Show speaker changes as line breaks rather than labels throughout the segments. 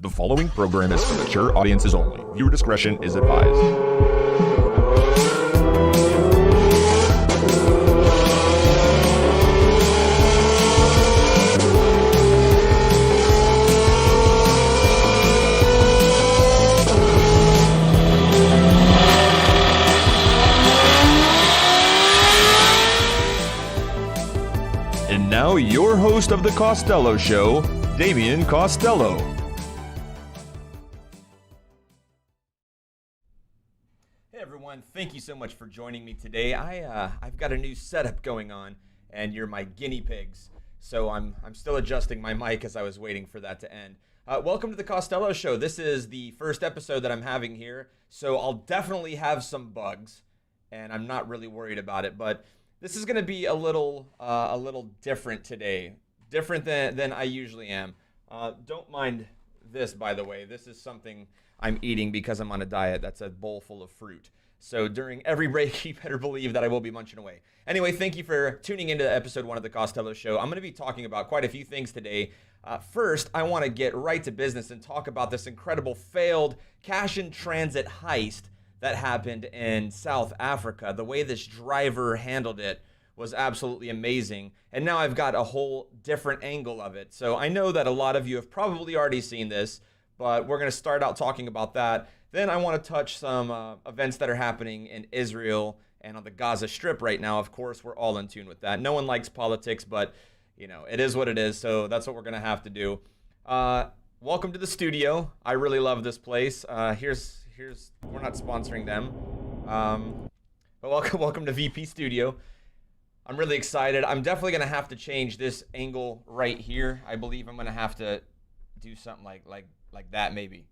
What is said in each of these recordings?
The following program is for mature audiences only. Viewer discretion is advised. And now, your host of The Costello Show, Damian Costello.
Hey everyone, thank you so much for joining me today. I've got a new setup going on, and you're my guinea pigs. So I'm still adjusting my mic as I was waiting for that to end. Welcome to The Costello Show. This is the first episode that I'm having here, so I'll definitely have some bugs, and I'm not really worried about it, but this is going to be a little different today. Different than I usually am. Don't mind this, by the way. This is something I'm eating because I'm on a diet. That's a bowl full of fruit. So during every break, you better believe that I will be munching away. Anyway, thank you for tuning into episode 1 of The Costello Show. I'm going to be talking about quite a few things today. First, I want to get right to business and talk about this incredible failed cash-in-transit heist that happened in South Africa. The way this driver handled it was absolutely amazing. And now I've got a whole different angle of it. So I know that a lot of you have probably already seen this, but we're going to start out talking about that. Then I want to touch some events that are happening in Israel and on the Gaza Strip right now. Of course, we're all in tune with that. No one likes politics, but you know, it is what it is. So that's what we're going to have to do. Welcome to the studio. I really love this place. Here's we're not sponsoring them. But welcome to VP Studio. I'm really excited. I'm definitely going to have to change this angle right here. I believe I'm going to have to do something like that maybe.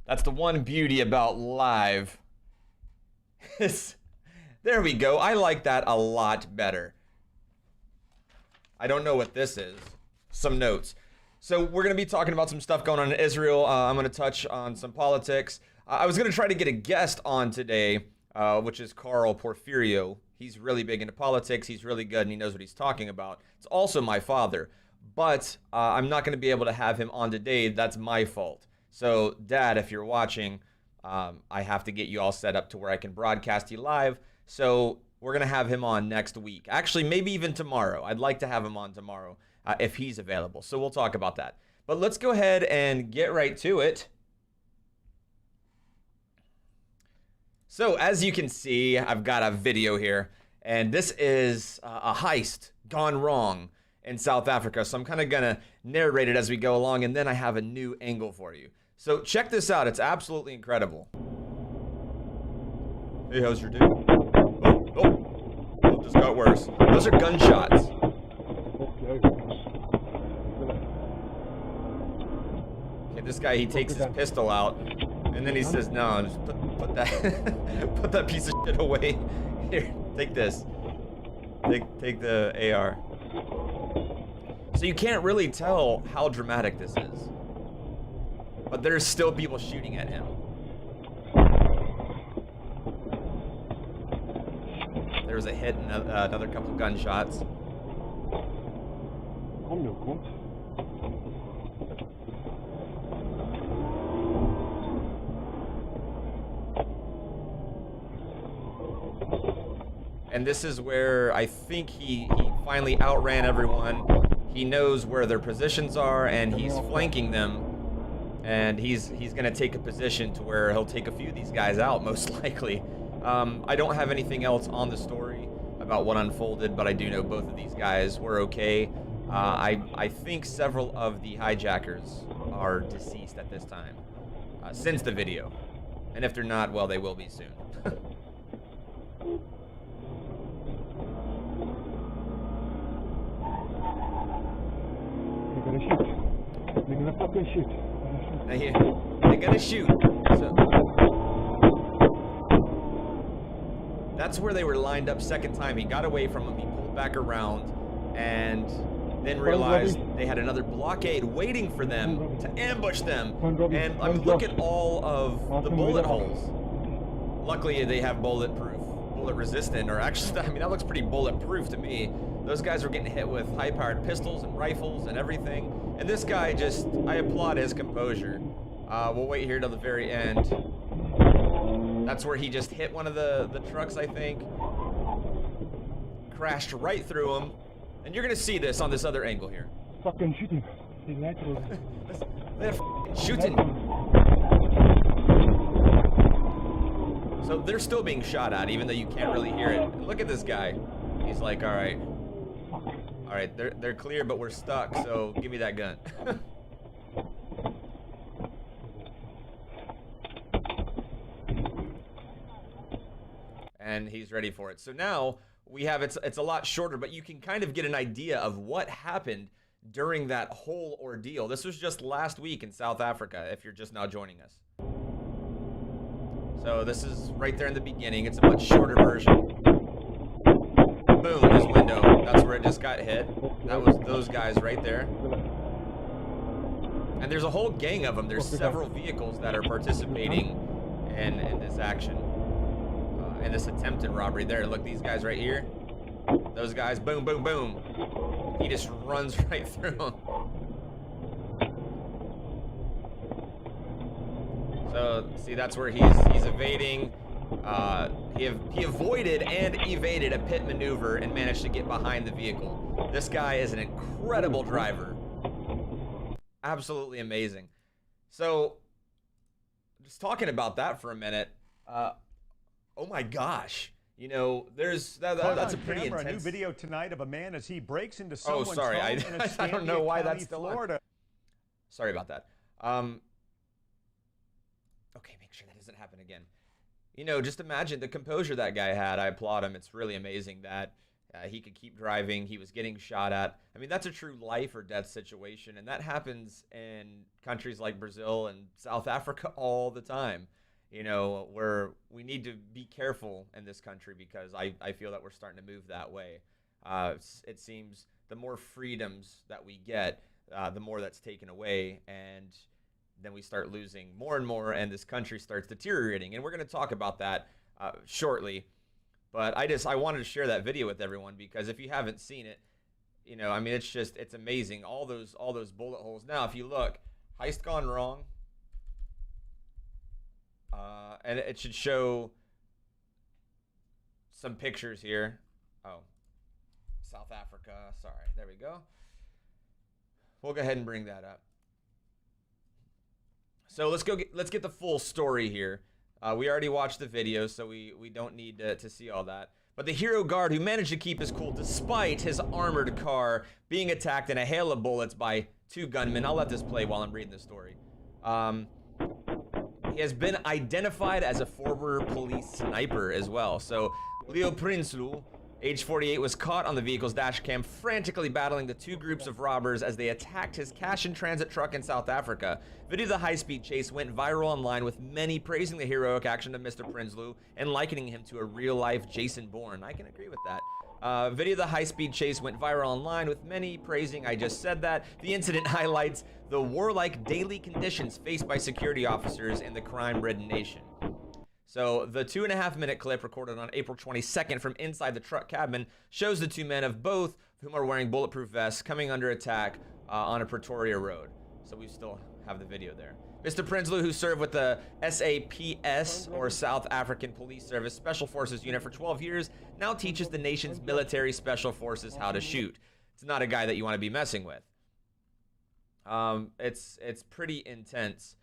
That's the one beauty about live. There we go. I like that a lot better. I don't know what this is. Some notes. So we're going to be talking about some stuff going on in Israel. I'm going to touch on some politics. I was going to try to get a guest on today, which is Carl Porfirio. He's really big into politics. He's really good, and he knows what he's talking about. It's also my father. But I'm not going to be able to have him on today. That's my fault. So, Dad, if you're watching, I have to get you all set up to where I can broadcast you live. So we're going to have him on next week. Actually, maybe even tomorrow. I'd like to have him on tomorrow if he's available. So we'll talk about that. But let's go ahead and get right to it. So as you can see, I've got a video here, and this is a heist gone wrong in South Africa. So I'm kind of going to narrate it as we go along, and then I have a new angle for you. So check this out. It's absolutely incredible. Hey, how's your day? Oh, this got worse. Those are gunshots. Okay, this guy, he takes his pistol out, and then he says, no, just put that put that piece of shit away. Here, take this. Take the AR. So you can't really tell how dramatic this is. But there's still people shooting at him. There was a hit and another couple gunshots. And this is where I think he finally outran everyone. He knows where their positions are, and he's flanking them. And he's going to take a position to where he'll take a few of these guys out, most likely. I don't have anything else on the story about what unfolded, but I do know both of these guys were okay. I think several of the hijackers are deceased at this time, since the video. And if they're not, well, they will be soon.
They're gonna shoot. They're gonna fucking shoot.
They're gonna shoot. So that's where they were lined up second time. He got away from him. He pulled back around and then realized they had another blockade waiting for them to ambush them. And I mean, look at all of the bullet holes. Luckily, they have bullet resistant, or actually, I mean, that looks pretty bulletproof to me. Those guys were getting hit with high-powered pistols and rifles and everything. And this guy just, I applaud his composure. We'll wait here till the very end. That's where he just hit one of the trucks, I think. Crashed right through him. And you're gonna see this on this other angle here.
Fucking shooting. He's natural.
They're shooting. So they're still being shot at, even though you can't really hear it. And look at this guy. He's like, all right, they're clear, but we're stuck. So give me that gun. And he's ready for it. So now we have it's a lot shorter, but you can kind of get an idea of what happened during that whole ordeal. This was just last week in South Africa, if you're just now joining us. So this is right there in the beginning. It's a much shorter version. Boom, his window. That's where it just got hit. That was those guys right there. And there's a whole gang of them. There's several vehicles that are participating in this action. In this attempted robbery there. Look, these guys right here. Those guys, boom, boom, boom. He just runs right through them. So, see, that's where he's evading. He avoided and evaded a pit maneuver and managed to get behind the vehicle. This guy is an incredible driver. Absolutely amazing. So, just talking about that for a minute. Oh my gosh. You know, that's a pretty intense...
A new video tonight of a man as he breaks into someone's home
sorry.
in
I don't know why that's still
Florida.
On. Sorry about that. Okay, make sure that doesn't happen again. You know, just imagine the composure that guy had. I applaud him. It's really amazing that he could keep driving. He was getting shot at. I mean, that's a true life or death situation, and that happens in countries like Brazil and South Africa all the time. You know, where we need to be careful in this country because I feel that we're starting to move that way. It seems the more freedoms that we get, the more that's taken away, and then we start losing more and more, and this country starts deteriorating. And we're going to talk about that shortly. But I wanted to share that video with everyone because if you haven't seen it, you know, I mean, it's amazing. All those bullet holes. Now, if you look, heist gone wrong. And it should show some pictures here. Oh, South Africa. Sorry, there we go. We'll go ahead and bring that up. So let's get the full story here. We already watched the video, so we don't need to see all that. But the hero guard who managed to keep his cool despite his armored car being attacked in a hail of bullets by two gunmen. I'll let this play while I'm reading the story. He has been identified as a former police sniper as well. So Leo Prinsloo, age 48, was caught on the vehicle's dash cam frantically battling the two groups of robbers as they attacked his cash and transit truck in South Africa. Video of the high-speed chase went viral online with many praising the heroic action of Mr. Prinsloo and likening him to a real-life Jason Bourne. I can agree with that. Video of the high-speed chase went viral online with many praising, I just said that. The incident highlights the warlike daily conditions faced by security officers in the crime-ridden nation. So the 2.5-minute clip recorded on April 22nd from inside the truck cabin shows the two men of both whom are wearing bulletproof vests coming under attack on a Pretoria road. So we still have the video there. Mr. Prinsloo, who served with the SAPS, or South African Police Service Special Forces Unit for 12 years, now teaches the nation's military special forces how to shoot. It's not a guy that you want to be messing with. It's pretty intense.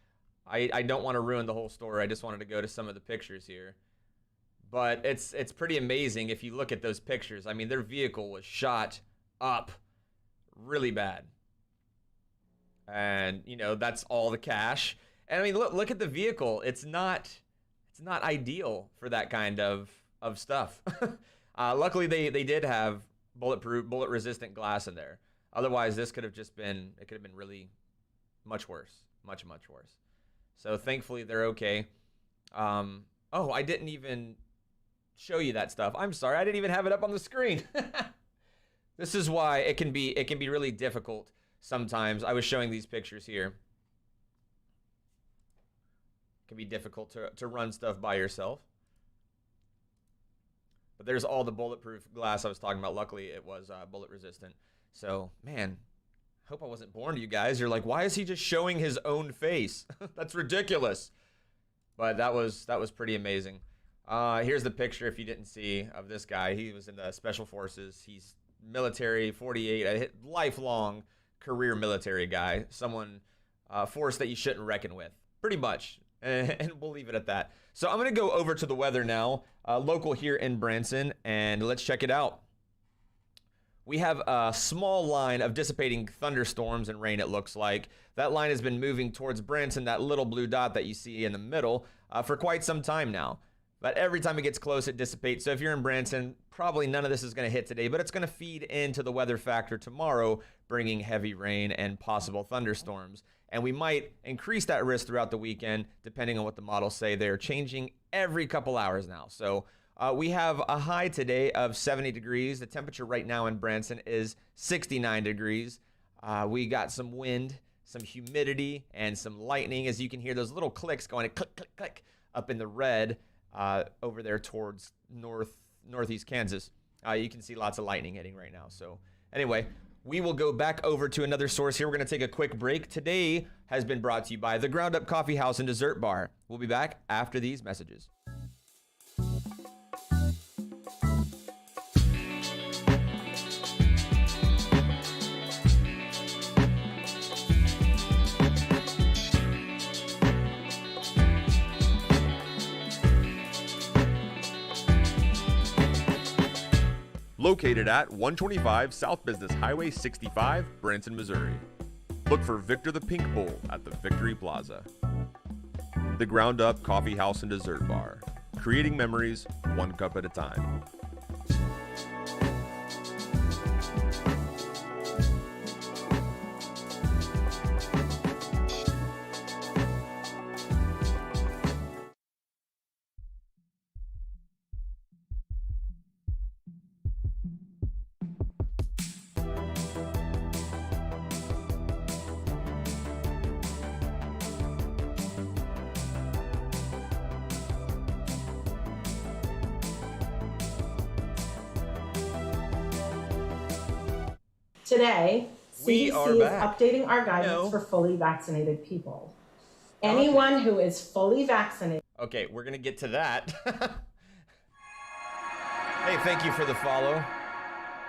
I don't want to ruin the whole story. I just wanted to go to some of the pictures here. But it's pretty amazing if you look at those pictures. I mean, their vehicle was shot up really bad. And, you know, that's all the cash. And I mean, look at the vehicle. It's not ideal for that kind of stuff. Luckily, they did have bulletproof, bullet-resistant glass in there. Otherwise, this could have just been, it could have been really much worse. Much, much worse. So thankfully, they're okay. Oh, I didn't even show you that stuff. I'm sorry. I didn't even have it up on the screen. This is why it can be really difficult sometimes. I was showing these pictures here. It can be difficult to run stuff by yourself. But there's all the bulletproof glass I was talking about. Luckily, it was bullet resistant. So, man, hope I wasn't born to you guys. You're like, why is he just showing his own face? That's ridiculous. But that was pretty amazing. Here's the picture, if you didn't see, of this guy. He was in the Special Forces. He's military, 48, a lifelong career military guy. Someone, force that you shouldn't reckon with, pretty much. And we'll leave it at that. So I'm going to go over to the weather now, local here in Branson, and let's check it out. We have a small line of dissipating thunderstorms and rain, it looks like. That line has been moving towards Branson, that little blue dot that you see in the middle, for quite some time now. But every time it gets close, it dissipates. So if you're in Branson, probably none of this is going to hit today, but it's going to feed into the weather factor tomorrow, bringing heavy rain and possible thunderstorms. And we might increase that risk throughout the weekend, depending on what the models say. They're changing every couple hours now. So we have a high today of 70 degrees. The temperature right now in Branson is 69 degrees. We got some wind, some humidity, and some lightning. As you can hear those little clicks going click, click, click up in the red over there towards northeast Kansas. You can see lots of lightning hitting right now. So anyway, we will go back over to another source here. We're going to take a quick break. Today has been brought to you by the Ground Up Coffee House and Dessert Bar. We'll be back after these messages.
Located at 125 South Business Highway 65, Branson, Missouri. Look for Victor the Pink Bull at the Victory Plaza. The Ground Up Coffee House and Dessert Bar, creating memories one cup at a time.
Today,
We
CDC
are
is
back.
updating our guidance
No.
for fully vaccinated people. Anyone who is fully vaccinated.
Okay, we're going to get to that. Hey, thank you for the follow.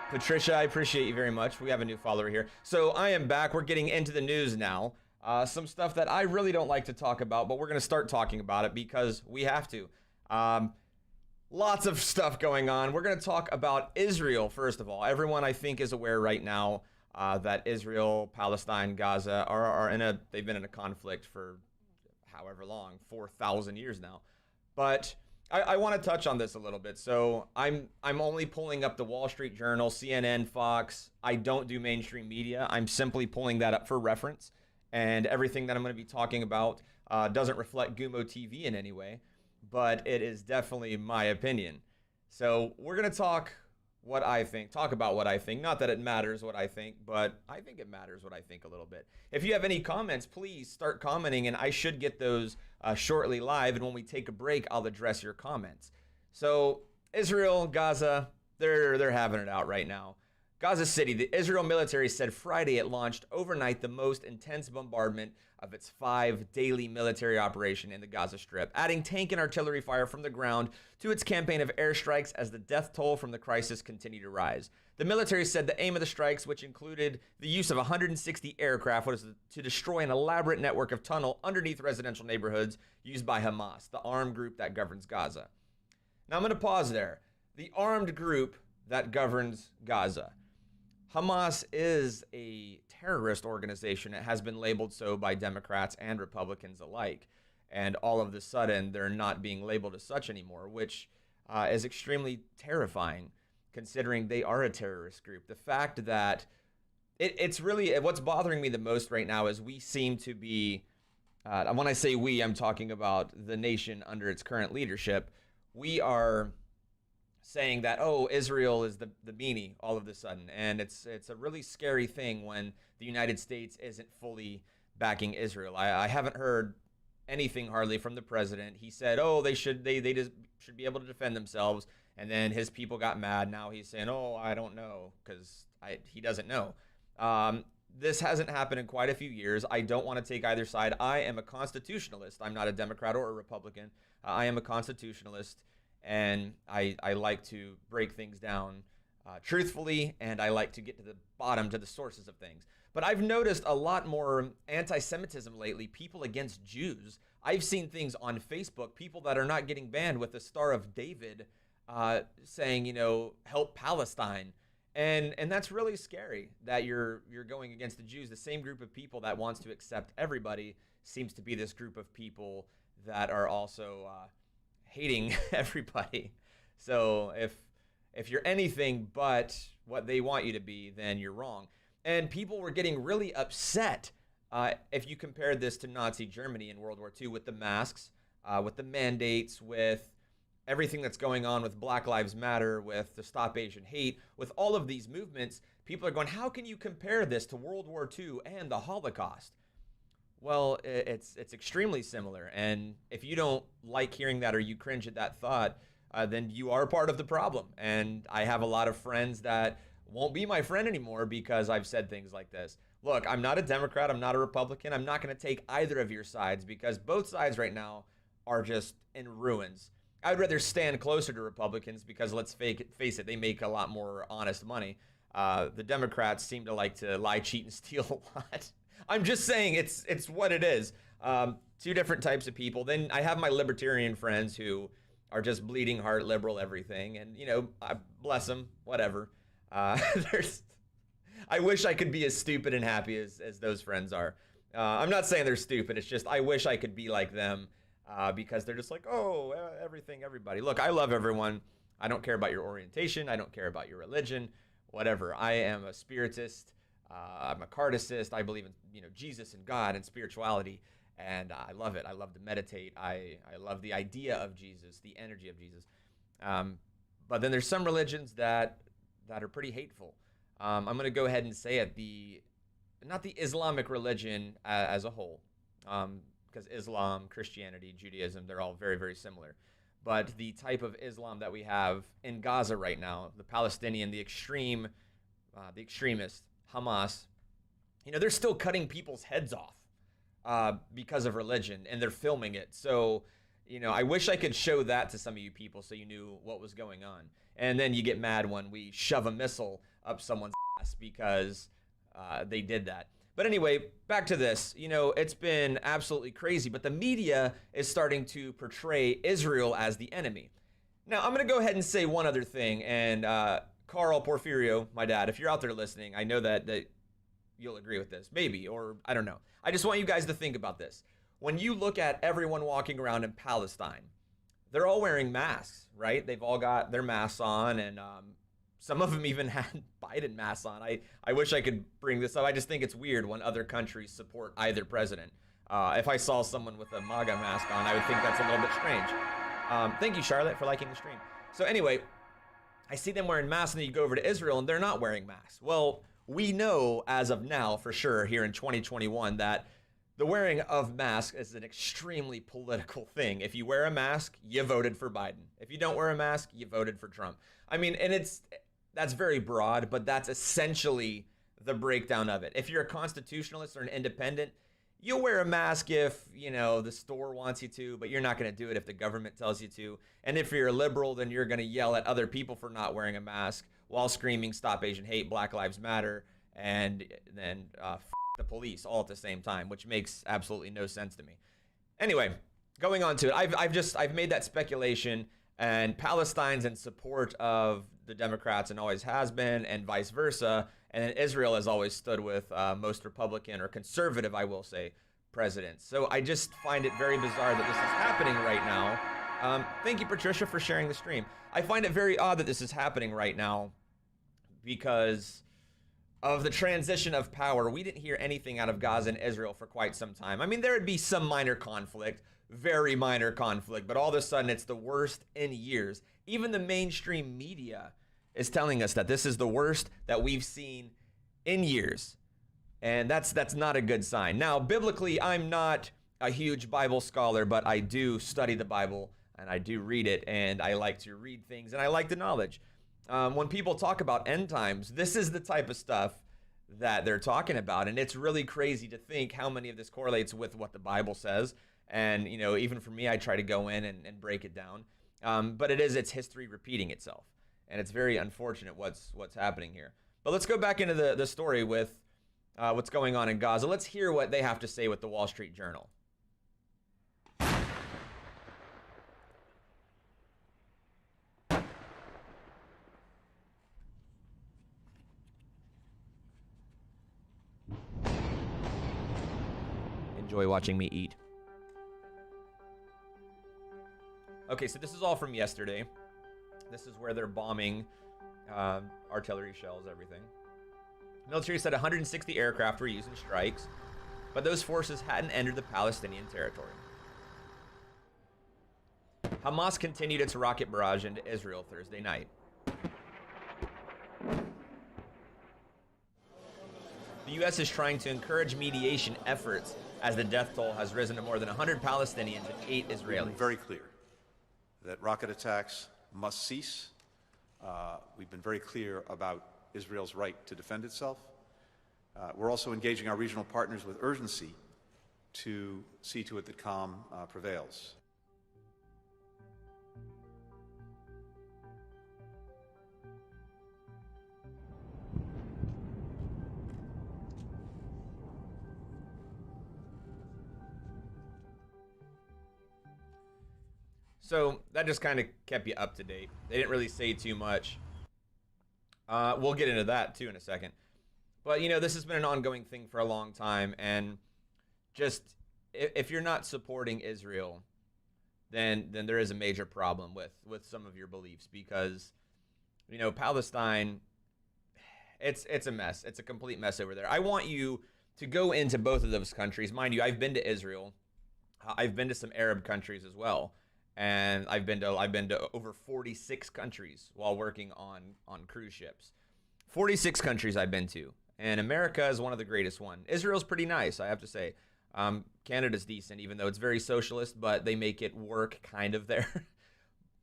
Patricia, I appreciate you very much. We have a new follower here. So I am back. We're getting into the news now. Some stuff that I really don't like to talk about, but we're going to start talking about it because we have to. Lots of stuff going on. We're going to talk about Israel, first of all. Everyone, I think, is aware right now that Israel, Palestine, Gaza they've been in a conflict for however long, 4,000 years now. But I want to touch on this a little bit. So I'm only pulling up the Wall Street Journal, CNN, Fox. I don't do mainstream media. I'm simply pulling that up for reference. And everything that I'm going to be talking about doesn't reflect GUMO TV in any way, but it is definitely my opinion. So we're going to talk about what I think. Not that it matters what I think, but I think it matters what I think a little bit. If you have any comments, please start commenting, and I should get those shortly live. And when we take a break, I'll address your comments. So Israel, Gaza, they're having it out right now. Gaza City, the Israel military said Friday it launched overnight the most intense bombardment of its 5 daily military operation in the Gaza Strip, adding tank and artillery fire from the ground to its campaign of airstrikes as the death toll from the crisis continued to rise. The military said the aim of the strikes, which included the use of 160 aircraft, was to destroy an elaborate network of tunnel underneath residential neighborhoods used by Hamas, the armed group that governs Gaza. Now I'm going to pause there. The armed group that governs Gaza. Hamas is a terrorist organization. It has been labeled so by Democrats and Republicans alike. And all of a sudden, they're not being labeled as such anymore, which is extremely terrifying, considering they are a terrorist group. The fact that it's really, what's bothering me the most right now is we seem to be, when I say we, I'm talking about the nation under its current leadership. We are saying that, oh, Israel is the meanie all of a sudden. And it's a really scary thing when the United States isn't fully backing Israel. I haven't heard anything hardly from the president. He said, "Oh, they just should be able to defend themselves." And then his people got mad. Now he's saying, "Oh, I don't know," because he doesn't know. This hasn't happened in quite a few years. I don't want to take either side. I am a constitutionalist. I'm not a Democrat or a Republican. I am a constitutionalist, and I like to break things down truthfully, and I like to get to the bottom, to the sources of things. But I've noticed a lot more anti-Semitism lately, people against Jews. I've seen things on Facebook, people that are not getting banned with the Star of David saying, you know, help Palestine. And that's really scary that you're going against the Jews. The same group of people that wants to accept everybody seems to be this group of people that are also hating everybody. So if you're anything but what they want you to be, then you're wrong. And people were getting really upset if you compared this to Nazi Germany in World War II with the masks, with the mandates, with everything that's going on with Black Lives Matter, with the Stop Asian Hate, with all of these movements. People are going, how can you compare this to World War II and the Holocaust? Well, it's extremely similar. And if you don't like hearing that or you cringe at that thought, then you are part of the problem. And I have a lot of friends that won't be my friend anymore because I've said things like this. Look, I'm not a Democrat. I'm not a Republican. I'm not going to take either of your sides because both sides right now are just in ruins. I'd rather stand closer to Republicans because let's face it, they make a lot more honest money. The Democrats seem to like to lie, cheat, and steal a lot. I'm just saying it's what it is. Two different types of people. Then I have my libertarian friends who are just bleeding heart, liberal, everything. And, you know, I bless them, whatever. I wish I could be as stupid and happy as those friends are. I'm not saying they're stupid. It's just I wish I could be like them because they're just like, oh, everything, everybody. Look, I love everyone. I don't care about your orientation. I don't care about your religion, whatever. I am a spiritist. I'm a Carticist. I believe in, you know, Jesus and God and spirituality. And I love it. I love to meditate. I love the idea of Jesus, the energy of Jesus. But then there's some religions that are pretty hateful. I'm going to go ahead and say it. Not the Islamic religion as a whole, because Islam, Christianity, Judaism, they're all very, very similar. But the type of Islam that we have in Gaza right now, the Palestinian, the extremist, Hamas, you know, they're still cutting people's heads off because of religion, and they're filming it. So, you know, I wish I could show that to some of you people so you knew what was going on. And then you get mad when we shove a missile up someone's ass because they did that. But anyway, back to this. You know, it's been absolutely crazy, but the media is starting to portray Israel as the enemy. Now, I'm going to go ahead and say one other thing, and Carl Porfirio, my dad, if you're out there listening, I know that you'll agree with this, maybe, or I don't know. I just want you guys to think about this. When you look at everyone walking around in Palestine, they're all wearing masks, right? They've all got their masks on, and some of them even had Biden masks on. I wish I could bring this up. I just think it's weird when other countries support either president. If I saw someone with a MAGA mask on, I would think that's a little bit strange. Thank you, Charlotte, for liking the stream. So anyway, I see them wearing masks, and then you go over to Israel, and they're not wearing masks. Well, we know as of now, for sure, here in 2021, that the wearing of masks is an extremely political thing. If you wear a mask, you voted for Biden. If you don't wear a mask, you voted for Trump. I mean, and that's very broad, but that's essentially the breakdown of it. If you're a constitutionalist or an independent, you'll wear a mask if, you know, the store wants you to, but you're not going to do it if the government tells you to. And if you're a liberal, then you're going to yell at other people for not wearing a mask while screaming Stop Asian Hate, Black Lives Matter, and then the police all at the same time, which makes absolutely no sense to me. Anyway, going on to it, I've made that speculation, and Palestine's in support of the Democrats and always has been, and vice versa. And then Israel has always stood with most Republican or conservative, I will say, presidents. So I just find it very bizarre that this is happening right now. Thank you, Patricia, for sharing the stream. I find it very odd that this is happening right now because of the transition of power. We didn't hear anything out of Gaza and Israel for quite some time. I mean, there would be some minor conflict, very minor conflict, but all of a sudden it's the worst in years. Even the mainstream media is telling us that this is the worst that we've seen in years. And that's not a good sign. Now, biblically, I'm not a huge Bible scholar, but I do study the Bible and I do read it, and I like to read things and I like the knowledge. When people talk about end times, this is the type of stuff that they're talking about, and it's really crazy to think how many of this correlates with what the Bible says. And even for me, I try to go in and break it down. But it's history repeating itself, and it's very unfortunate what's happening here. But let's go back into the story with what's going on in Gaza. Let's hear what they have to say with the Wall Street Journal. Enjoy watching me eat. Okay, so this is all from yesterday. This is where they're bombing artillery shells, everything. Military said 160 aircraft were used in strikes, but those forces hadn't entered the Palestinian territory. Hamas continued its rocket barrage into Israel Thursday night. The U.S. is trying to encourage mediation efforts as the death toll has risen to more than 100 Palestinians and 8 Israelis.
We've been very clear that rocket attacks must cease. We've been very clear about Israel's right to defend itself. We're also engaging our regional partners with urgency to see to it that calm prevails.
So that just kind of kept you up to date. They didn't really say too much. We'll get into that too in a second. But this has been an ongoing thing for a long time, and just if you're not supporting Israel, then there is a major problem with some of your beliefs, because Palestine, it's a mess. It's a complete mess over there. I want you to go into both of those countries. Mind you, I've been to Israel. I've been to some Arab countries as well. And I've been to over 46 countries while working on cruise ships. 46 countries I've been to, and America is one of the greatest ones. Israel's pretty nice, I have to say. Canada's decent, even though it's very socialist, but they make it work kind of there.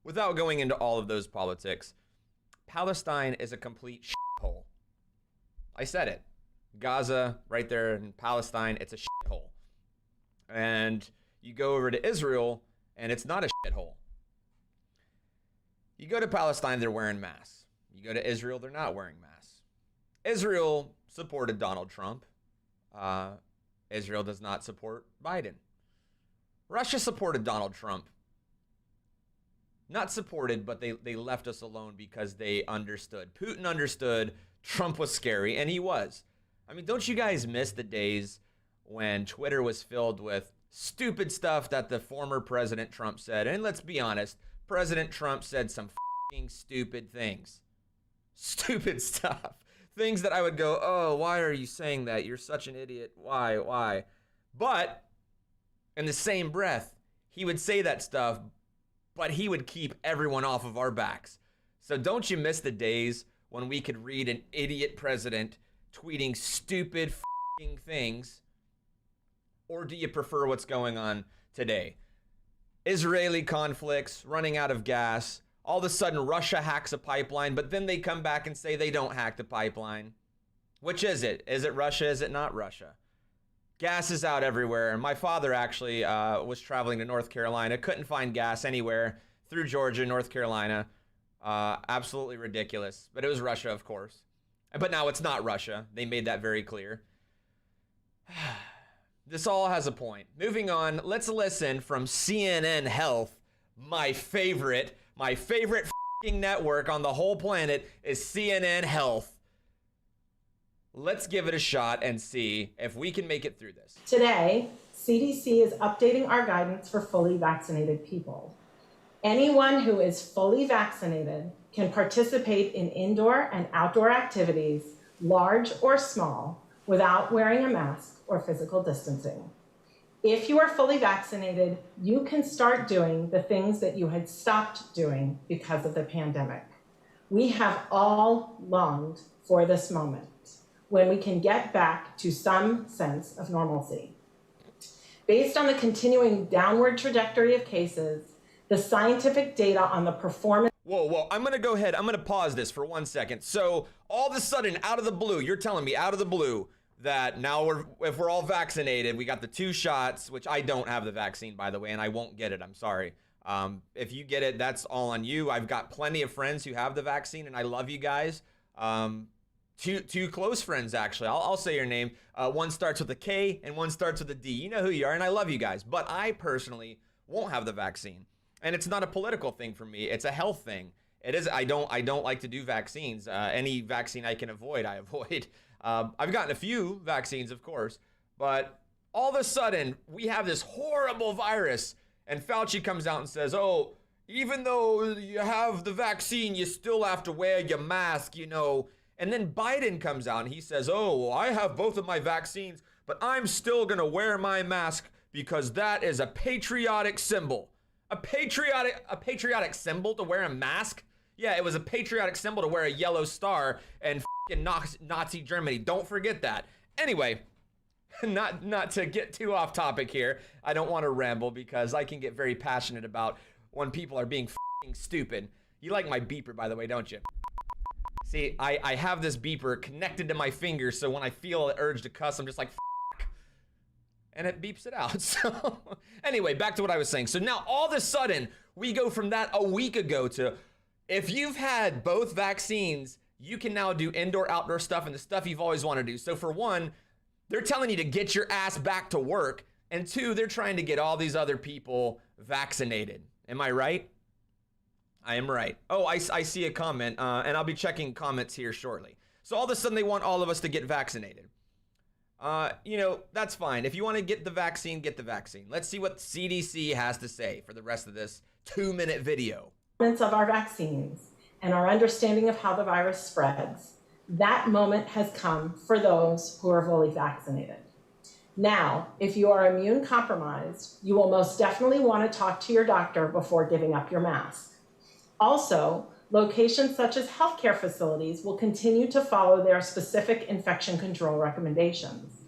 Without going into all of those politics, Palestine is a complete shithole. I said it. Gaza, right there in Palestine, it's a shithole. And you go over to Israel, and it's not a shithole. You go to Palestine, they're wearing masks. You go to Israel, they're not wearing masks. Israel supported Donald Trump. Israel does not support Biden. Russia supported Donald Trump. Not supported, but they left us alone because they understood. Putin understood Trump was scary, and he was. I mean, don't you guys miss the days when Twitter was filled with stupid stuff that the former President Trump said? And let's be honest, President Trump said some f***ing stupid things. Stupid stuff. Things that I would go, oh, why are you saying that? You're such an idiot. Why? But in the same breath, he would say that stuff, but he would keep everyone off of our backs. So don't you miss the days when we could read an idiot president tweeting stupid f***ing things? Or do you prefer what's going on today? Israeli conflicts, running out of gas. All of a sudden, Russia hacks a pipeline, but then they come back and say they don't hack the pipeline. Which is it? Is it Russia? Is it not Russia? Gas is out everywhere. And my father actually was traveling to North Carolina, couldn't find gas anywhere through Georgia, North Carolina. Absolutely ridiculous. But it was Russia, of course. But now it's not Russia. They made that very clear. This all has a point. Moving on, let's listen from CNN Health. My favorite f***ing network on the whole planet is CNN Health. Let's give it a shot and see if we can make it through this.
Today, CDC is updating our guidance for fully vaccinated people. Anyone who is fully vaccinated can participate in indoor and outdoor activities, large or small, without wearing a mask or physical distancing. If you are fully vaccinated, you can start doing the things that you had stopped doing because of the pandemic. We have all longed for this moment when we can get back to some sense of normalcy. Based on the continuing downward trajectory of cases, the scientifiif data on the performance.
Whoa, I'm gonna go ahead. I'm gonna pause this for 1 second. So all of a sudden, out of the blue, you're telling me out of the blue that now if we're all vaccinated, we got the 2 shots, which I don't have the vaccine, by the way, and I won't get it. I'm sorry. If you get it, that's all on you. I've got plenty of friends who have the vaccine, and I love you guys. Two close friends, actually. I'll say your name. One starts with a K and one starts with a D. You know who you are, and I love you guys. But I personally won't have the vaccine. And it's not a political thing for me. It's a health thing. It is. I don't like to do vaccines. Any vaccine I can avoid, I avoid. I've gotten a few vaccines, of course. But all of a sudden, we have this horrible virus. And Fauci comes out and says, oh, even though you have the vaccine, you still have to wear your mask, you know. And then Biden comes out and he says, oh, well, I have both of my vaccines, but I'm still going to wear my mask because that is a patriotic symbol. A patriotic symbol to wear a mask? Yeah, it was a patriotic symbol to wear a yellow star and f***ing Nazi Germany. Don't forget that. Anyway, not to get too off topic here. I don't want to ramble because I can get very passionate about when people are being f***ing stupid. You like my beeper, by the way, don't you? See, I have this beeper connected to my finger, so when I feel an urge to cuss, I'm just like, f***, and it beeps it out. So anyway, back to what I was saying. So now all of a sudden, we go from that a week ago to, if you've had both vaccines, you can now do indoor, outdoor stuff and the stuff you've always wanted to do. So for one, they're telling you to get your ass back to work. And 2, they're trying to get all these other people vaccinated. Am I right? I am right. Oh, I see a comment, and I'll be checking comments here shortly. So all of a sudden, they want all of us to get vaccinated. You know, that's fine. If you want to get the vaccine, get the vaccine. Let's see what CDC has to say for the rest of this 2-minute video.
Of our vaccines and our understanding of how the virus spreads, that moment has come for those who are fully vaccinated. Now, if you are immune compromised, you will most definitely want to talk to your doctor before giving up your mask. Also, locations such as healthcare facilities will continue to follow their specific infection control recommendations.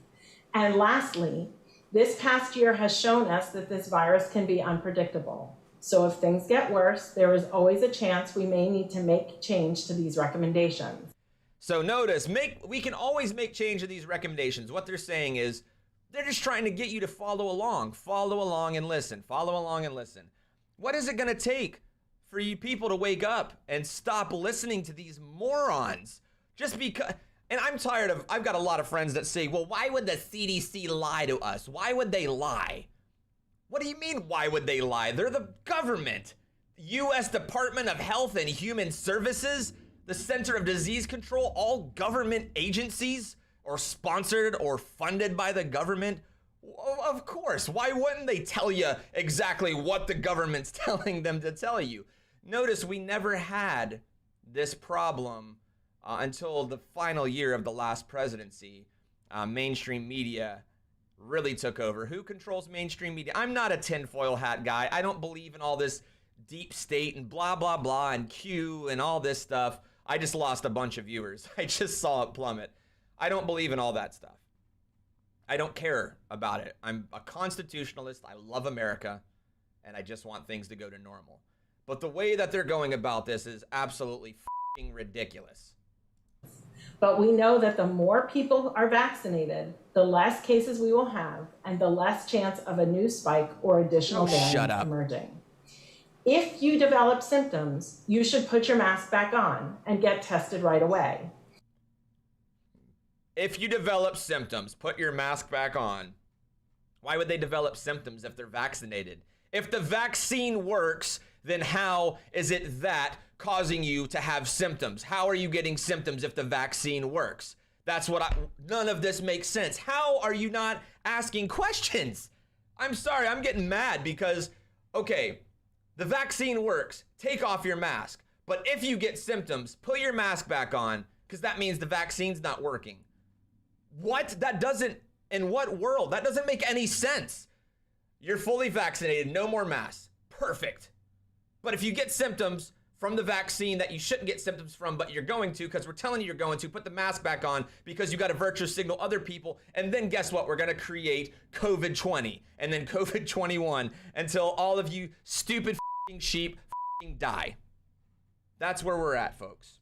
And lastly, this past year has shown us that this virus can be unpredictable. So if things get worse, there is always a chance we may need to make change to these recommendations.
So notice, we can always make change to these recommendations. What they're saying is, they're just trying to get you to follow along and listen, follow along and listen. What is it gonna take for you people to wake up and stop listening to these morons? Just because, and I'm tired of, I've got a lot of friends that say, well, why would the CDC lie to us? Why would they lie? What do you mean, why would they lie? They're the government. U.S. Department of Health and Human Services, the Center of Disease Control, all government agencies are sponsored or funded by the government. Of course, why wouldn't they tell you exactly what the government's telling them to tell you? Notice we never had this problem until the final year of the last presidency. Mainstream media really took over. Who controls mainstream media? I'm not a tinfoil hat guy. I don't believe in all this deep state and blah, blah, blah, and Q and all this stuff. I just lost a bunch of viewers. I just saw it plummet. I don't believe in all that stuff. I don't care about it. I'm a constitutionalist. I love America, and I just want things to go to normal. But the way that they're going about this is absolutely f***ing ridiculous.
But we know that the more people are vaccinated, the less cases we will have and the less chance of a new spike or additional variants emerging. If you develop symptoms, you should put your mask back on and get tested right away.
If you develop symptoms, put your mask back on. Why would they develop symptoms if they're vaccinated? If the vaccine works, then how is it that causing you to have symptoms? How are you getting symptoms if the vaccine works? That's what none of this makes sense. How are you not asking questions? I'm sorry, I'm getting mad because, okay, the vaccine works, take off your mask. But if you get symptoms, put your mask back on because that means the vaccine's not working. What? That doesn't, in what world? That doesn't make any sense. You're fully vaccinated, no more masks. Perfect. But if you get symptoms, from the vaccine that you shouldn't get symptoms from, but you're going to because we're telling you you're going to. Put the mask back on because you got to virtue signal other people. And then guess what? We're going to create COVID-20 and then COVID-21 until all of you stupid sheep die. That's where we're at, folks.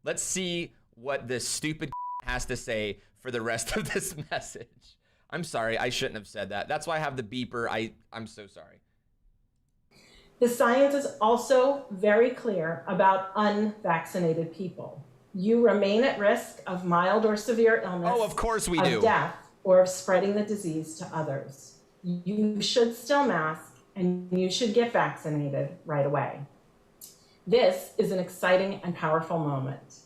Let's see what this stupid has to say for the rest of this message. I'm sorry, I shouldn't have said that. That's why I have the beeper. I'm so sorry.
The science is also very clear about unvaccinated people. You remain at risk of mild or severe illness.
Oh, of course we do.
Of death or of spreading the disease to others. You should still mask and you should get vaccinated right away. This is an exciting and powerful moment.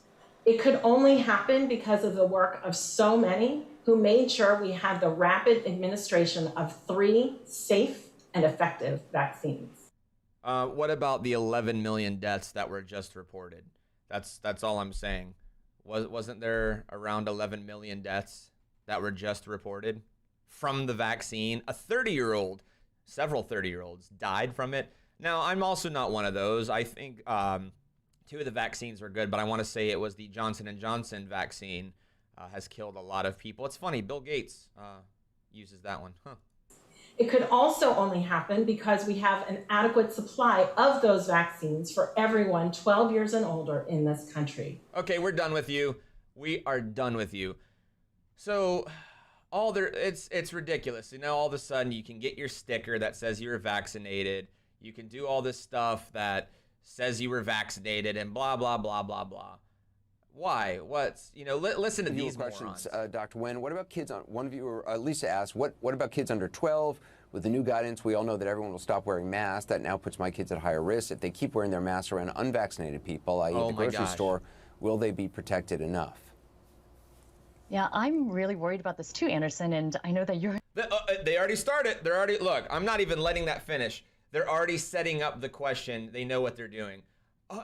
It could only happen because of the work of so many who made sure we had the rapid administration of 3 safe and effective vaccines.
What about the 11 million deaths that were just reported? That's all I'm saying. Wasn't there around 11 million deaths that were just reported from the vaccine? A 30-year-old, several 30-year-olds died from it. Now, I'm also not one of those. I think 2 of the vaccines were good, but I want to say it was the Johnson & Johnson vaccine has killed a lot of people. It's funny, Bill Gates uses that one. Huh.
It could also only happen because we have an adequate supply of those vaccines for everyone 12 years and older in this country.
Okay, we're done with you. We are done with you. So it's ridiculous. You know, all of a sudden you can get your sticker that says you're vaccinated. You can do all this stuff that says you were vaccinated and blah, blah, blah, blah, blah. Why? What's, listen to these
questions,
morons.
Dr. Wen, what about kids one viewer, Lisa asked, what about kids under 12? With the new guidance, we all know that everyone will stop wearing masks. That now puts my kids at higher risk. If they keep wearing their masks around unvaccinated people, i.e. the grocery store, will they be protected enough?
Yeah, I'm really worried about this too, Anderson, and I know that you're...
They already started. Look, I'm not even letting that finish. They're already setting up the question. They know what they're doing.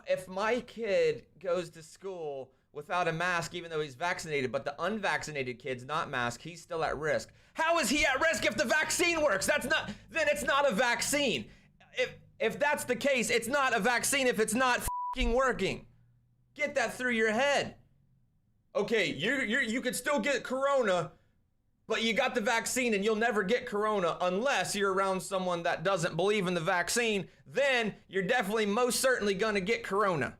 If my kid goes to school without a mask, even though he's vaccinated, but the unvaccinated kid's not masked, he's still at risk. How is he at risk if the vaccine works? Then it's not a vaccine. If that's the case, it's not a vaccine if it's not f***ing working. Get that through your head. Okay, you could still get corona, but you got the vaccine and you'll never get corona unless you're around someone that doesn't believe in the vaccine. Then you're definitely most certainly gonna get corona.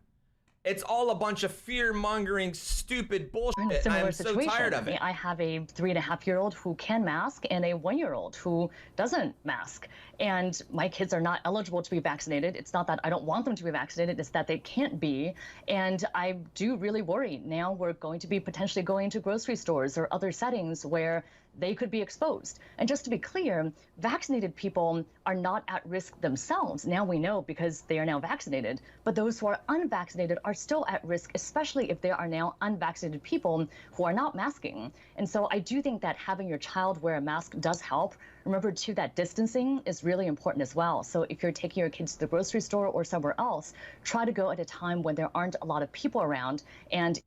It's all a bunch of fear-mongering, stupid bullshit. I'm so tired of it.
I have a 3.5-year-old who can mask and a 1-year-old who doesn't mask. And my kids are not eligible to be vaccinated. It's not that I don't want them to be vaccinated, it's that they can't be. And I do really worry. Now we're going to be potentially going to grocery stores or other settings where they could be exposed. And just to be clear, vaccinated people are not at risk themselves. Now we know because they are now vaccinated, but those who are unvaccinated are still at risk, especially if there are now unvaccinated people who are not masking. And so I do think that having your child wear a mask does help. Remember too that distancing is really important as well. So if you're taking your kids to the grocery store or somewhere else, try to go at a time when there aren't a lot of people around. And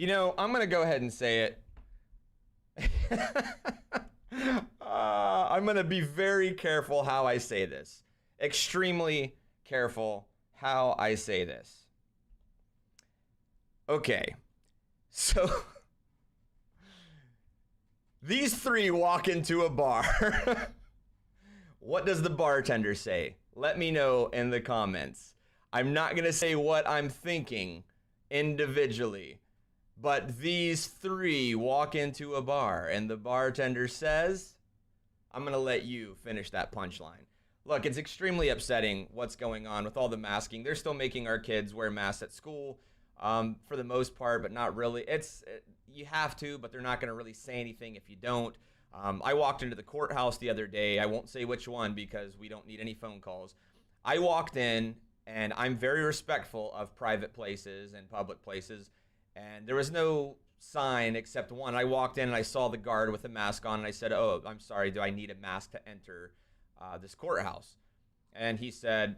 I'm gonna go ahead and say it. I'm going to be very careful how I say this. Extremely careful how I say this. Okay. So these 3 walk into a bar. What does the bartender say? Let me know in the comments. I'm not going to say what I'm thinking individually. But these 3 walk into a bar and the bartender says, I'm going to let you finish that punchline. Look, it's extremely upsetting what's going on with all the masking. They're still making our kids wear masks at school for the most part, but not really. You have to, but they're not going to really say anything if you don't. I walked into the courthouse the other day. I won't say which one because we don't need any phone calls. I walked in, and I'm very respectful of private places and public places. And there was no sign except one. I walked in and I saw the guard with a mask on and I said, "Oh, I'm sorry, do I need a mask to enter this courthouse?" And he said,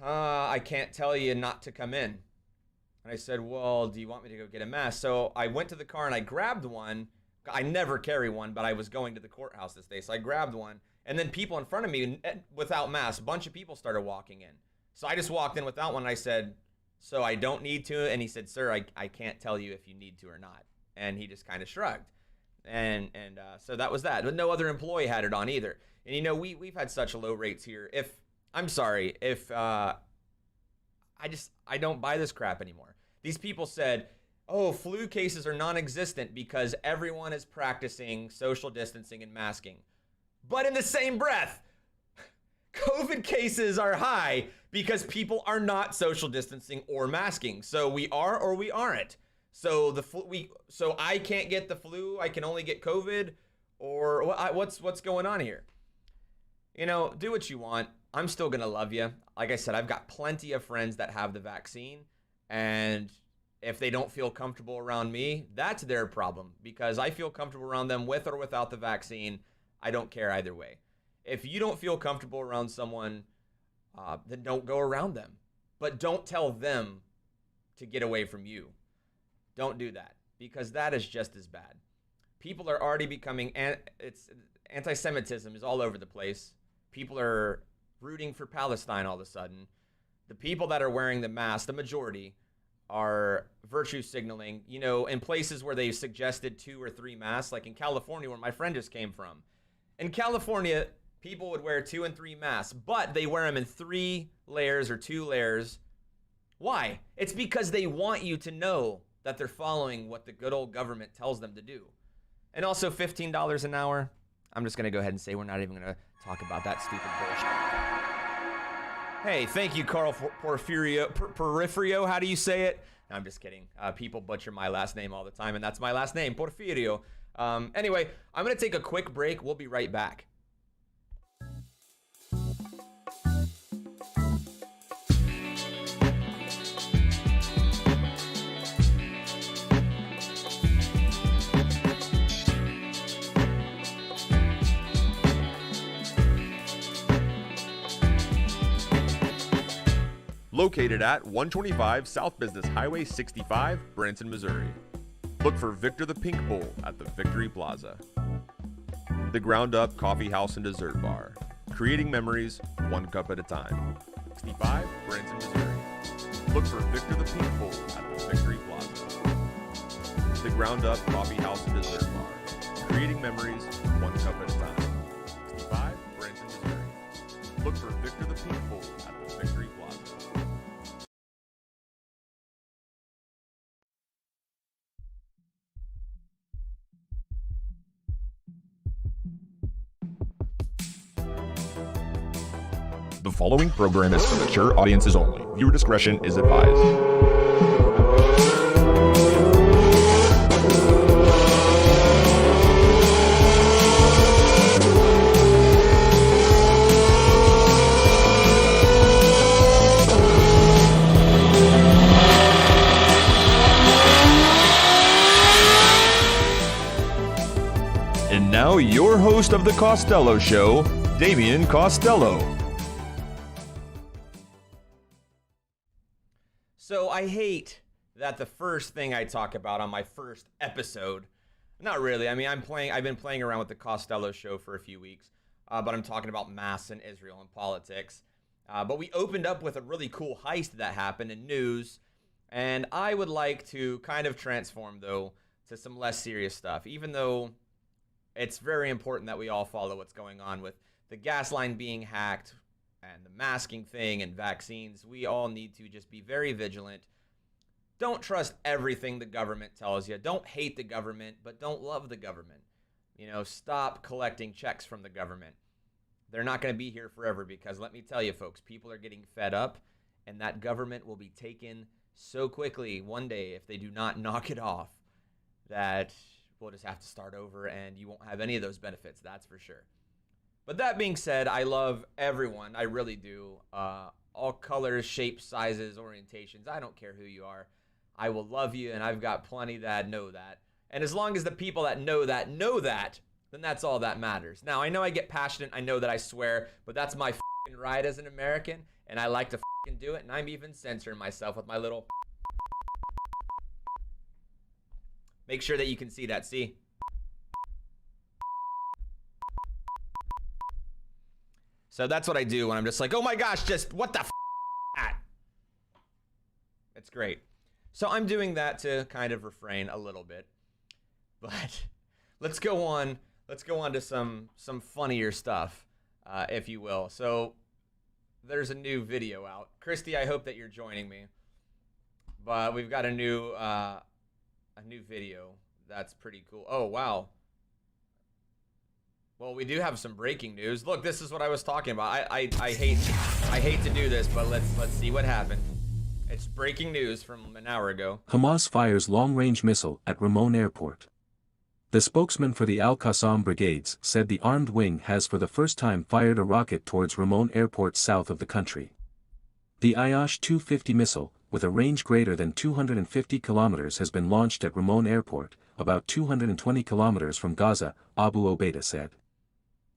"I can't tell you not to come in." And I said, "Well, do you want me to go get a mask?" So I went to the car and I grabbed one. I never carry one, but I was going to the courthouse this day. So I grabbed one. And then people in front of me without masks, a bunch of people started walking in. So I just walked in without one. And I said, so I don't need to? And he said, sir, I can't tell you if you need to or not. And he just kind of shrugged. And so that was that. But no other employee had it on either. And, you know, we've had such low rates here. I don't buy this crap anymore. These people said, oh, flu cases are non-existent because everyone is practicing social distancing and masking. But in the same breath, COVID cases are high because people are not social distancing or masking. So we are or we aren't. So so I can't get the flu. I can only get COVID, or what's going on here? You know, do what you want. I'm still gonna love you. Like I said, I've got plenty of friends that have the vaccine, and if they don't feel comfortable around me, that's their problem, because I feel comfortable around them with or without the vaccine. I don't care either way. If you don't feel comfortable around someone, then don't go around them. But don't tell them to get away from you. Don't do that, because that is just as bad. People are already becoming, anti-Semitism is all over the place. People are rooting for Palestine all of a sudden. The people that are wearing the mask, the majority, are virtue signaling, you know, in places where they've suggested 2 or 3 masks, like in California, where my friend just came from. In California, people would wear 2 and 3 masks, but they wear them in 3 layers or 2 layers. Why? It's because they want you to know that they're following what the good old government tells them to do. And also $15 an hour. I'm just going to go ahead and say we're not even going to talk about that stupid bullshit. Hey, thank you, Carl Porfirio. How do you say it? No, I'm just kidding. People butcher my last name all the time, and that's my last name, Porfirio. Anyway, I'm going to take a quick break. We'll be right back.
Located at 125 South Business Highway 65, Branson, Missouri. Look for Victor the Pink Bull at the Victory Plaza. The Ground Up Coffee House and Dessert Bar. Creating memories, one cup at a time. 65, Branson, Missouri. Look for Victor the Pink Bull at the Victory Plaza. The Ground Up Coffee House and Dessert Bar. Creating memories, one cup at a time. 65, Branson, Missouri. Look for Victor the Pink Bull at the Victory Plaza. The following program is for mature audiences only. Viewer discretion is advised. And now your host of the Costello Show, Damian Costello.
So I hate that the first thing I talk about on my first episode, not really. I mean, I've been playing around with the Costello Show for a few weeks, but I'm talking about masks in Israel and politics. But we opened up with a really cool heist that happened in news, and I would like to kind of transform, though, to some less serious stuff, even though it's very important that we all follow what's going on with the gas line being hacked, and the masking thing and vaccines. We all need to just be very vigilant. Don't trust everything the government tells you. Don't hate the government, but don't love the government. You know, stop collecting checks from the government. They're not going to be here forever, because let me tell you, folks, people are getting fed up, and that government will be taken so quickly one day if they do not knock it off that we'll just have to start over, and you won't have any of those benefits, that's for sure. But that being said, I love everyone. I really do. All colors, shapes, sizes, orientations. I don't care who you are. I will love you, and I've got plenty that know that. And as long as the people that know that, then that's all that matters. Now, I know I get passionate. I know that I swear, but that's my f***ing right as an American, and I like to f***ing do it, and I'm even censoring myself with my little... Make sure that you can see that. See? So that's what I do when I'm just like, oh my gosh, just what the f***? great. So I'm doing that to kind of refrain a little bit. But let's go on to some funnier stuff, if you will. So there's a new video out. Christy, I hope that you're joining me. But we've got a new video that's pretty cool. Oh, wow. Well, we do have some breaking news. Look, this is what I was talking about. I hate to do this, but let's see what happened. It's breaking news from an hour ago.
Hamas fires long-range missile at Ramon Airport. The spokesman for the Al-Qassam brigades said the armed wing has for the first time fired a rocket towards Ramon Airport south of the country. The Ayash 250 missile, with a range greater than 250 kilometers, has been launched at Ramon Airport, about 220 kilometers from Gaza, Abu Obaida said.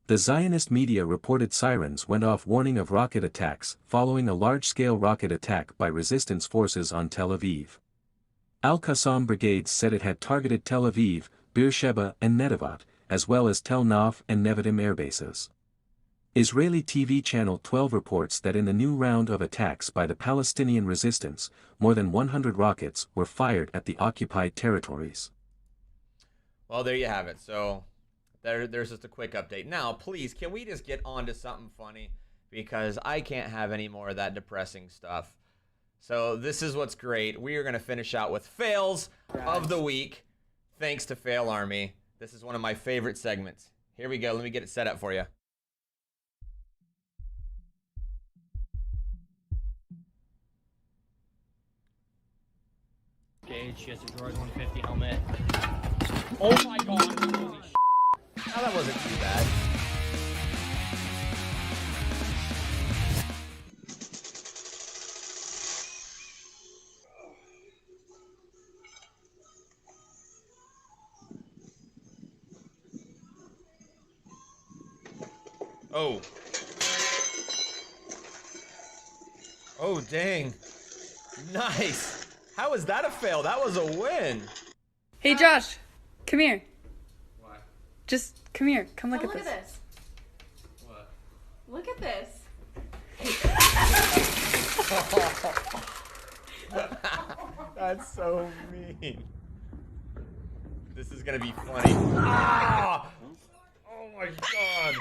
The Zionist media reported sirens went off warning of rocket attacks following a large-scale rocket attack by resistance forces on Tel Aviv. Al-Qassam brigades said it had targeted Tel Aviv, Beersheba and Netivot, as well as Tel Nav and Nevatim airbases. Israeli TV Channel 12 reports that in the new round of attacks by the Palestinian resistance, more than 100 rockets were fired at the occupied territories.
Well, there you have it. So there's just a quick update. Now, please, can we just get on to something funny? Because I can't have any more of that depressing stuff. So this is what's great. We are going to finish out with fails of the week. Thanks to Fail Army. This is one of my favorite segments. Here we go. Let me get it set up for you.
Gage, she has a Droid 150 helmet. Oh my god, holy sh**.
Oh, that wasn't too bad. Oh. Oh, dang. Nice. How was that a fail? That was a win.
Hey, Josh. Come here.
What?
Just come here. Come look at
Look
this.
at this.
What?
Look at this.
That's so mean. This is gonna be funny. Ah! Oh my god.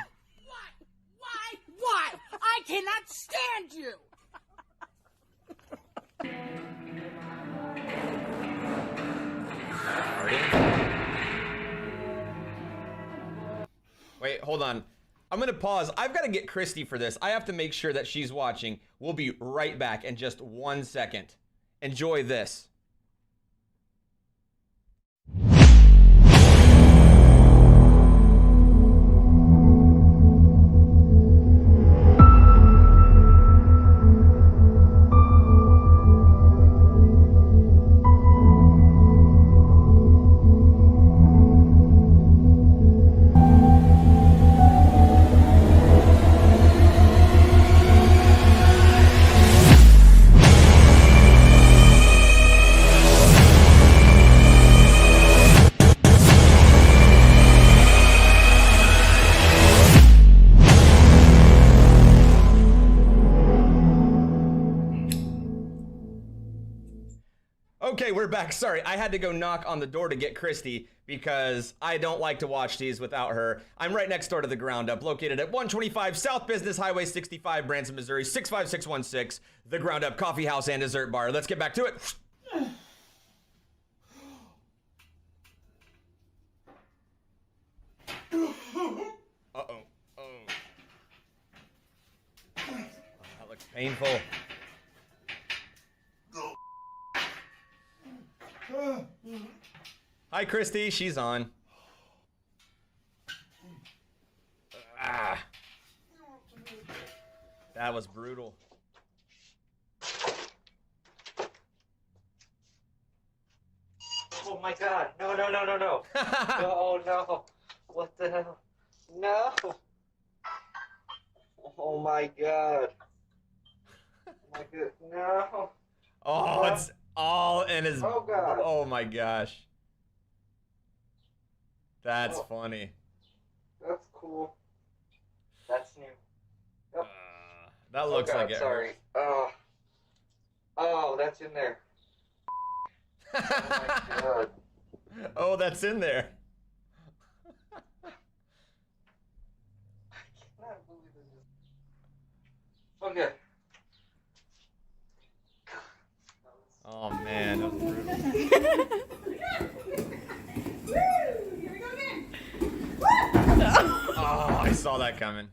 Why? I cannot stand you!
Wait, hold on. I'm gonna pause. I've got to get Christy for this. I have to make sure that she's watching. We'll be right back in just 1 second. Enjoy this. Okay, we're back. Sorry, I had to go knock on the door to get Christy because I don't like to watch these without her. I'm right next door to the Ground Up, located at 125 South Business Highway 65, Branson, Missouri, 65616. The Ground Up Coffee House and Dessert Bar. Let's get back to it. Uh-oh. Oh. That looks painful. Hi, Christy. She's on. Ah. That was brutal.
Oh my god. No. No, no. What the hell? No. Oh my god. Oh my god. No.
Oh, it's all in his...
Oh god.
Oh my gosh. That's funny.
That's cool. That's new. Yep.
That looks like it
sorry.
hurts.
Oh, that's in there. God.
Oh, that's in there.
Okay.
Oh man, that was brutal. Oh, I saw that coming.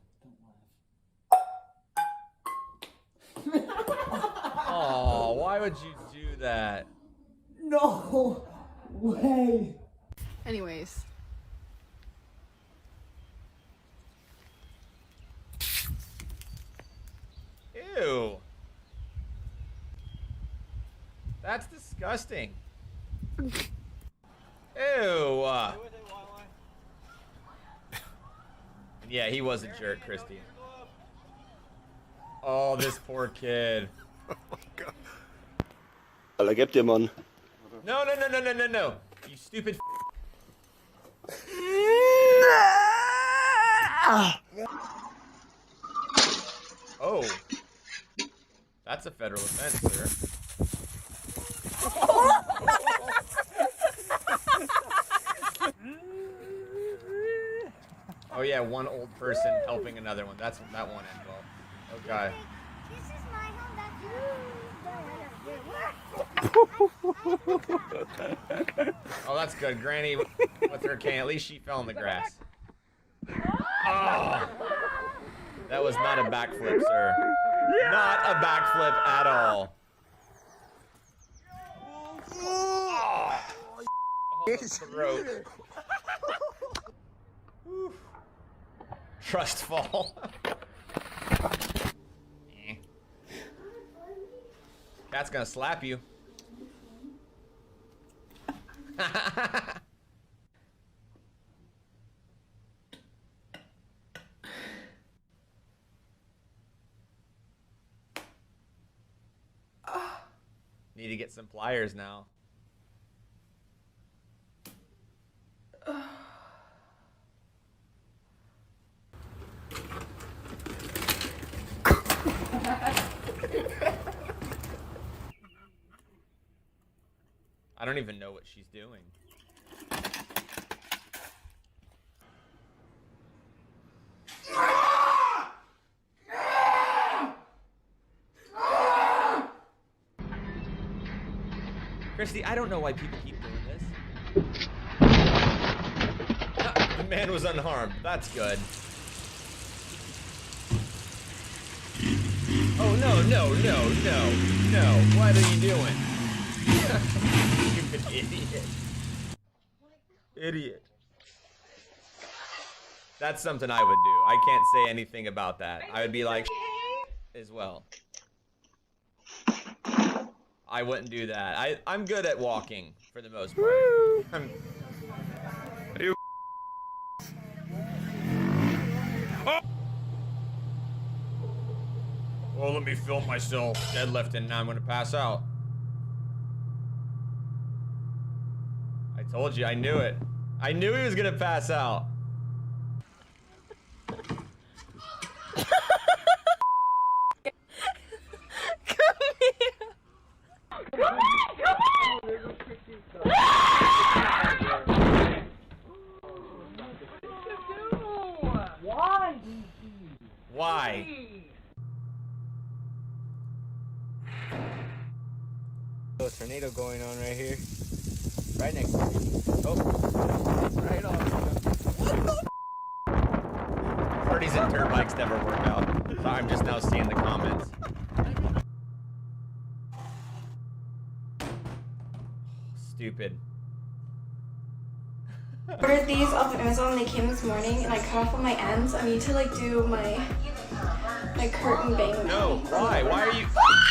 Oh, why would you do that?
No way.
Anyways.
Ew. That's disgusting. Ew. Yeah, he was a jerk, Christy. Oh, this poor kid.
Alla, gib dir, Mann.
No, no, no, no, no, no, no. You stupid. Oh. That's a federal offense, sir. Oh yeah, one old person helping another one. That won't end well. Okay. Oh, that's good. Granny with her cane. At least she fell in the grass. Oh. That was not a backflip, sir. Not a backflip at all. Oh, the throat. Trust fall. Cat's gonna slap you. Need to get some pliers now. I don't even know what she's doing. Christy, I don't know why people keep doing this. The man was unharmed. That's good. Oh, no, no, no, no, no. What are you doing? Stupid idiot. Idiot. That's something I would do. I can't say anything about that. I would be like, as well. I wouldn't do that. I'm good at walking for the most part. Oh, let me film myself deadlifting. Now I'm gonna pass out. I told you, I knew it. I knew he was gonna pass out.
Why?
Why?
A tornado going on right here. Right next to me. Oh. Right on.
Parties and dirt bikes never work out. So I'm just now seeing the comments. Stupid.
Ordered these off of Amazon. They came this morning, and I cut off all my ends. I need to like do my curtain bang.
No, why? Why are you?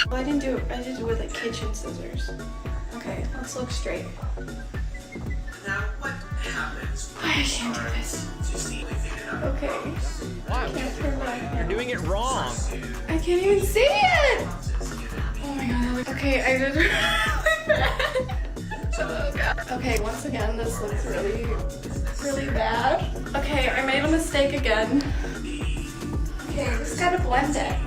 Well, I didn't do it. I did it with like kitchen scissors. Okay, let's look straight.
Now what happens?
I can't do this. Okay.
Why?
Can't turn back.
You're doing it wrong.
I can't even see it. Oh my god. Okay, I did really bad. Oh god. Okay, once again, this looks really, really bad. Okay, I made a mistake again. Okay, I just gotta blend it.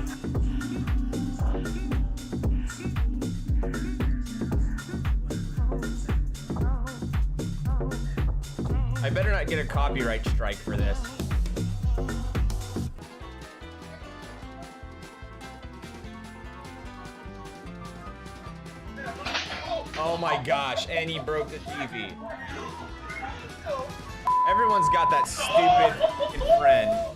better not get a copyright strike for this. Oh my gosh, and he broke the TV. Everyone's got that stupid fucking friend.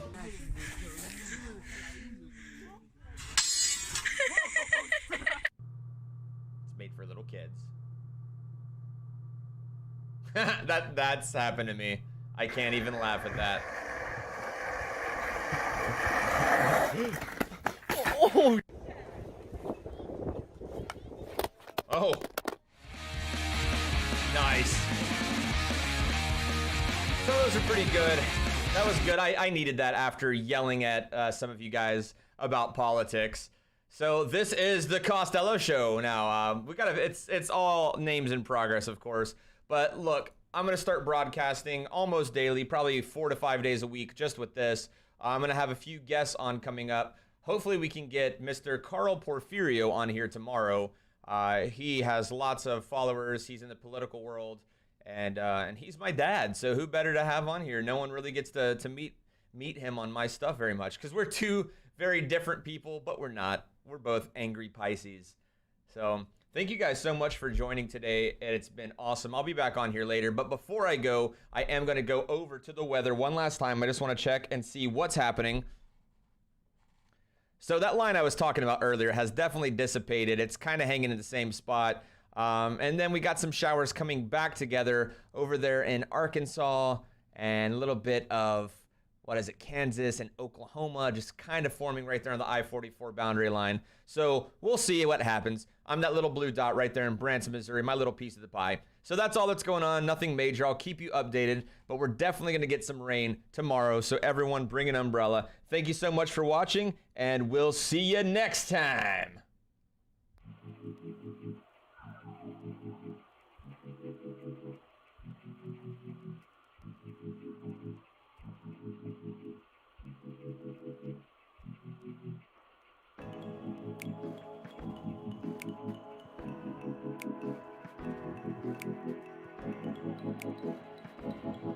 It's made for little kids. That's happened to me. I can't even laugh at that. Oh. Oh. Nice. So those are pretty good. That was good. I needed that after yelling at some of you guys about politics. So this is the Costello show now. It's all names in progress, of course. But look, I'm going to start broadcasting almost daily, probably 4 to 5 days a week just with this. I'm going to have a few guests on coming up. Hopefully we can get Mr. Carl Porfirio on here tomorrow. He has lots of followers. He's in the political world, and he's my dad. So who better to have on here? No one really gets to meet him on my stuff very much because we're two very different people, but we're not. We're both angry Pisces. So thank you guys so much for joining today. It's been awesome. I'll be back on here later, but before I go, I am going to go over to the weather one last time. I just want to check and see what's happening. So that line I was talking about earlier has definitely dissipated. It's kind of hanging in the same spot. And then we got some showers coming back together over there in Arkansas and a little bit of, Kansas and Oklahoma, just kind of forming right there on the I-44 boundary line. So we'll see what happens. I'm that little blue dot right there in Branson, Missouri, my little piece of the pie. So that's all that's going on, nothing major. I'll keep you updated, but we're definitely going to get some rain tomorrow. So everyone bring an umbrella. Thank you so much for watching, and we'll see you next time.